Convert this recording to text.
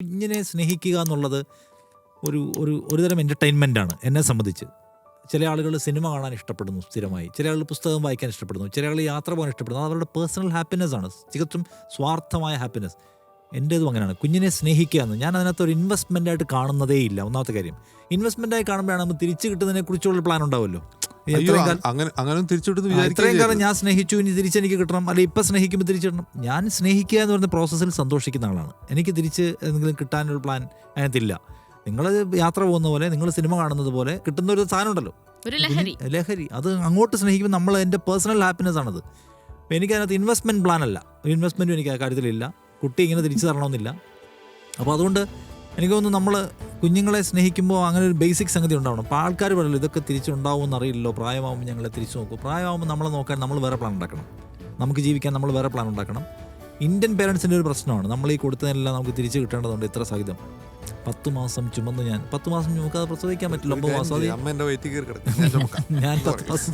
കുഞ്ഞിനെ സ്നേഹിക്കുക എന്നുള്ളത് ഒരുതരം എൻ്റർടൈൻമെൻറ്റാണ് എന്നെ സംബന്ധിച്ച്. ചില ആളുകൾ സിനിമ കാണാൻ ഇഷ്ടപ്പെടുന്നു സ്ഥിരമായി, ചില ആളുകൾ പുസ്തകം വായിക്കാൻ ഇഷ്ടപ്പെടുന്നു, ചില ആളുകൾ യാത്ര പോകാൻ ഇഷ്ടപ്പെടുന്നു. അത് അവരുടെ പേഴ്സണൽ ഹാപ്പിനെസ് ആണ്, തികച്ചും സ്വാർത്ഥമായ ഹാപ്പിനെസ്. എൻ്റേതും അങ്ങനെയാണ്. കുഞ്ഞിനെ സ്നേഹിക്കുക എന്ന് ഞാൻ അതിനകത്ത് ഒരു ഇൻവെസ്റ്റ്മെൻ്റായിട്ട് കാണുന്നതേ ഇല്ല. ഒന്നാമത്തെ കാര്യം, ഇൻവെസ്റ്റ്മെൻ്റായി കാണുമ്പോഴാണ് നമ്മൾ തിരിച്ചു കിട്ടുന്നതിനെ കുറിച്ചുള്ള പ്ലാൻ ഉണ്ടാവുമല്ലോ. ഇത്രയും കാലം ഞാൻ സ്നേഹിച്ചു, ഇനി തിരിച്ചെനിക്ക് കിട്ടണം, അല്ലെങ്കിൽ ഇപ്പം സ്നേഹിക്കുമ്പോൾ തിരിച്ചു കിട്ടണം. ഞാൻ സ്നേഹിക്കുക എന്ന് പറയുന്ന പ്രോസസ്സിൽ സന്തോഷിക്കുന്ന ആളാണ്. എനിക്ക് തിരിച്ച് എന്തെങ്കിലും കിട്ടാനൊരു പ്ലാൻ അതിനകത്തില്ല. നിങ്ങൾ യാത്ര പോകുന്ന പോലെ, നിങ്ങൾ സിനിമ കാണുന്നത് പോലെ കിട്ടുന്ന ഒരു സാധനം ഉണ്ടല്ലോ, ലഹരി. അത് അങ്ങോട്ട് സ്നേഹിക്കുമ്പോൾ നമ്മൾ എൻ്റെ പേഴ്സണൽ ഹാപ്പിനെസ് ആണത്. അപ്പോൾ എനിക്കതിനകത്ത് ഇൻവെസ്റ്റ്മെൻറ്റ് പ്ലാൻ അല്ല, ഇൻവെസ്റ്റ്മെൻറ്റും എനിക്ക് ആ കാര്യത്തിലില്ല. കുട്ടി ഇങ്ങനെ തിരിച്ചു തരണമെന്നില്ല. അപ്പോൾ അതുകൊണ്ട് എനിക്ക് തോന്നുന്നു നമ്മൾ കുഞ്ഞുങ്ങളെ സ്നേഹിക്കുമ്പോൾ അങ്ങനെ ഒരു ബേസിക് സംഗതി ഉണ്ടാവണം. അപ്പോൾ ആൾക്കാർ പറയല്ലോ ഇതൊക്കെ തിരിച്ചുണ്ടാവുമെന്ന് അറിയില്ലല്ലോ, പ്രായമാകുമ്പോൾ ഞങ്ങളെ തിരിച്ചു നോക്കും. പ്രായമാകുമ്പോൾ നമ്മളെ നോക്കാൻ നമ്മൾ വേറെ പ്ലാൻ ഉണ്ടാക്കണം, നമുക്ക് ജീവിക്കാൻ നമ്മൾ വേറെ പ്ലാൻ ഉണ്ടാക്കണം. ഇന്ത്യൻ പേരൻസിൻ്റെ ഒരു പ്രശ്നമാണ്, നമ്മൾ ഈ കൊടുത്തതിനെല്ലാം നമുക്ക് തിരിച്ച് കിട്ടേണ്ടതുണ്ട്. ഇത്ര സഹിതം 10 മാസം ചുമന്ന് ഞാൻ 10 മാസം നമുക്കത് പ്രസവിക്കാൻ പറ്റില്ല. 9 മാസം ഞാൻ 10 മാസം